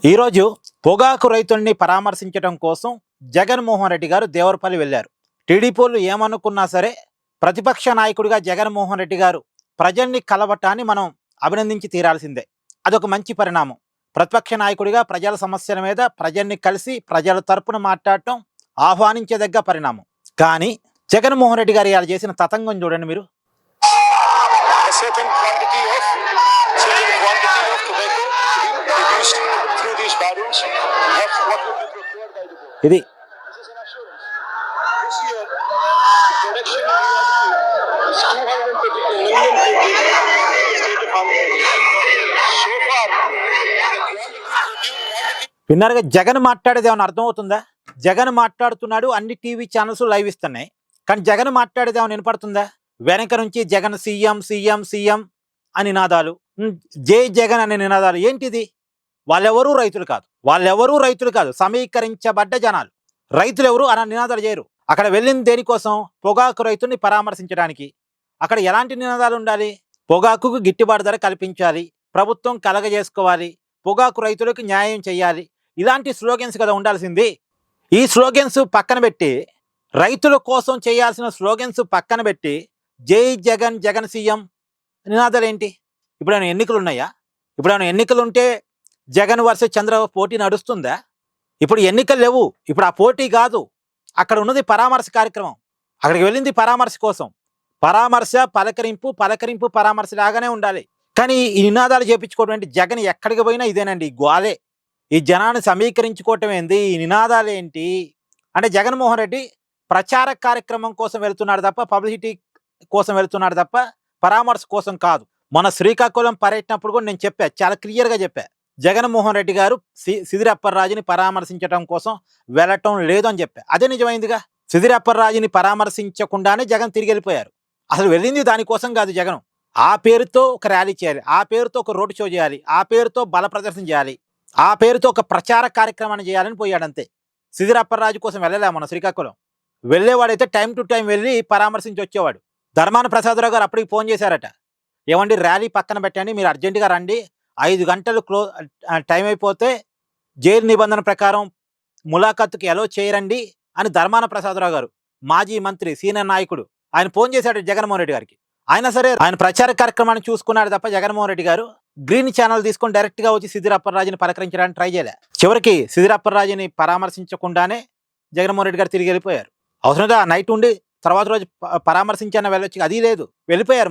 ఈరోజు పొగాకు రైతుల్ని పరామర్శించడం కోసం జగన్మోహన్ రెడ్డి గారు దేవరపల్లి వెళ్ళారు. టీడీపీలు ఏమనుకున్నా సరే ప్రతిపక్ష నాయకుడిగా జగన్మోహన్ రెడ్డి గారు ప్రజల్ని కలవటాన్ని మనం అభినందించి తీరాల్సిందే. అదొక మంచి పరిణామం. ప్రతిపక్ష నాయకుడిగా ప్రజల సమస్యల మీద ప్రజల్ని కలిసి ప్రజల తరపున మాట్లాడటం ఆహ్వానించేదగ్గ పరిణామం. కానీ జగన్మోహన్ రెడ్డి గారు ఇలా చేసిన తతంగం చూడండి మీరు. ఇది విన్నారుగా, జగన్ మాట్లాడేది ఏమైనా అర్థమవుతుందా? జగన్ మాట్లాడుతున్నాడు, అన్ని టీవీ ఛానల్స్ లైవ్ ఇస్తున్నాయి. కానీ జగన్ మాట్లాడేది ఏమైనా వినపడుతుందా? వెనక నుంచి జగన్ సీఎం సీఎం సీఎం అని నినాదాలు, జై జగన్ అనే నినాదాలు. ఏంటిది? వాళ్ళెవరూ రైతులు కాదు, సమీకరించబడ్డ జనాలు. రైతులు ఎవరు అన్న నినాదాలు చేయరు. అక్కడ వెళ్ళింది దేనికోసం? పొగాకు రైతుల్ని పరామర్శించడానికి. అక్కడ ఎలాంటి నినాదాలు ఉండాలి? పొగాకుకు గిట్టుబాటు ధర కల్పించాలి, ప్రభుత్వం కలగజేసుకోవాలి, పొగాకు రైతులకు న్యాయం చేయాలి, ఇలాంటి స్లోగన్స్ కదా ఉండాల్సింది. ఈ స్లోగన్స్ పక్కన పెట్టి, రైతుల కోసం చేయాల్సిన స్లోగన్స్ పక్కన పెట్టి జై జగన్ జగన్ సీఎం నినాదాలు ఏంటి? ఇప్పుడేమైనా ఎన్నికలు ఉన్నాయా? ఇప్పుడేమైనా ఎన్నికలు ఉంటే జగన్ వర్సెస్ చంద్రబాబు పోటీ నడుస్తుందా? ఇప్పుడు ఎన్నికలు లేవు. ఇప్పుడు ఆ పోటీ కాదు, అక్కడ ఉన్నది పరామర్శ కార్యక్రమం. అక్కడికి వెళ్ళింది పరామర్శ కోసం. పరామర్శ పలకరింపు పరామర్శ లాగానే ఉండాలి. కానీ ఈ నినాదాలు చేపించుకోవడం జగన్ ఎక్కడికి పోయినా ఇదేనండి, గోలే. ఈ జనాన్ని సమీకరించుకోవటం ఏంది? ఈ నినాదాలు ఏంటి అంటే, జగన్మోహన్ రెడ్డి ప్రచార కార్యక్రమం కోసం వెళ్తున్నాడు తప్ప, పబ్లిసిటీ కోసం వెళ్తున్నాడు తప్ప పరామర్శ కోసం కాదు. మన శ్రీకాకుళం పర్యటనప్పుడు కూడా నేను చెప్పా, చాలా క్లియర్గా చెప్పా, జగన్మోహన్ రెడ్డి గారు సిదిరప్పరాజుని పరామర్శించడం కోసం వెళ్ళటం లేదు అని చెప్పా. అదే నిజమైందిగా. సిదిరప్పరాజుని పరామర్శించకుండానే జగన్ తిరిగి వెళ్ళిపోయారు. అసలు వెళ్ళింది దానికోసం కాదు. జగన్ ఆ పేరుతో ఒక ర్యాలీ చేయాలి, ఆ పేరుతో ఒక రోడ్ షో చేయాలి, ఆ పేరుతో బల ప్రదర్శన చేయాలి, ఆ పేరుతో ఒక ప్రచార కార్యక్రమాన్ని చేయాలని పోయాడు అంతే. సిదిరప్పరాజు కోసం వెళ్ళలే. మన శ్రీకాకుళం వెళ్ళేవాడైతే టైం టు టైం వెళ్ళి పరామర్శించి వచ్చేవాడు. ధర్మాన ప్రసాదరావు గారు అప్పటికి ఫోన్ చేశారట, ఏమండి ర్యాలీ పక్కన పెట్టండి, మీరు అర్జెంటుగా రండి, 5 గంటలు టైం అయిపోతే జైలు నిబంధన ప్రకారం ములాఖత్తుకి ఎలో చేయరండి అని ధర్మాన ప్రసాదరావు గారు, మాజీ మంత్రి, సీనియర్ నాయకుడు, ఆయన ఫోన్ చేశాడు జగన్మోహన్ రెడ్డి గారికి. అయినా సరే ఆయన ప్రచార కార్యక్రమాన్ని చూసుకున్నాడు తప్ప జగన్మోహన్ రెడ్డి గారు గ్రీన్ ఛానల్ తీసుకొని డైరెక్ట్గా వచ్చి సిదిరప్పరాజుని పలకరించడానికి ట్రై చేయలే. చివరికి సిదిరప్పరాజుని పరామర్శించకుండానే జగన్మోహన్ రెడ్డి గారు తిరిగి వెళ్ళిపోయారు. అవసరంగా నైట్ ఉండి తర్వాత రోజు పరామర్శించాన వెళ్ళొచ్చు, అది లేదు. వెళ్ళిపోయారు,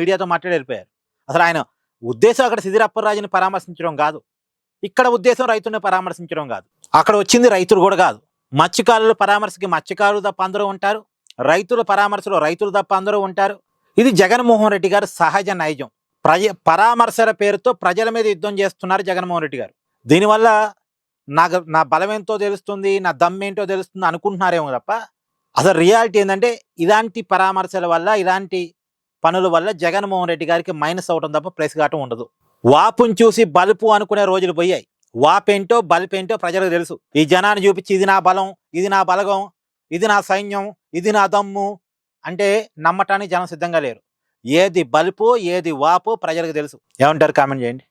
మీడియాతో మాట్లాడి వెళ్ళిపోయారు. అసలు ఆయన ఉద్దేశం అక్కడ సిదిరప్పరాజుని పరామర్శించడం కాదు, ఇక్కడ ఉద్దేశం రైతుల్ని పరామర్శించడం కాదు. అక్కడ వచ్చింది రైతులు కూడా కాదు. మత్స్యకారుల పరామర్శకి మత్స్యకారులు తప్ప అందరూ ఉంటారు, రైతుల పరామర్శలో రైతులు తప్ప అందరూ ఉంటారు. ఇది జగన్మోహన్ రెడ్డి గారు సహజ నైజం. పరామర్శల పేరుతో ప్రజల మీద యుద్ధం చేస్తున్నారు జగన్మోహన్ రెడ్డి గారు. దీనివల్ల నా బలం ఏంటో తెలుస్తుంది, నా దమ్ ఏంటో తెలుస్తుంది అనుకుంటున్నారేమో తప్ప, అసలు రియాలిటీ ఏంటంటే ఇలాంటి పరామర్శల వల్ల, ఇలాంటి పనుల వల్ల జగన్మోహన్ రెడ్డి గారికి మైనస్ అవడం తప్ప ప్లస్ కావటం ఉండదు. వాపుని చూసి బలుపు అనుకునే రోజులు పోయాయి. వాపేంటో బలుపేంటో ప్రజలకు తెలుసు. ఈ జనాన్ని చూపించి ఇది నా బలం, ఇది నా బలగం, ఇది నా సైన్యం, ఇది నా దమ్ము అంటే నమ్మటానికి జనం సిద్ధంగా లేరు. ఏది బలుపు ఏది వాపు ప్రజలకు తెలుసు. ఏమంటారు? కామెంట్ చేయండి.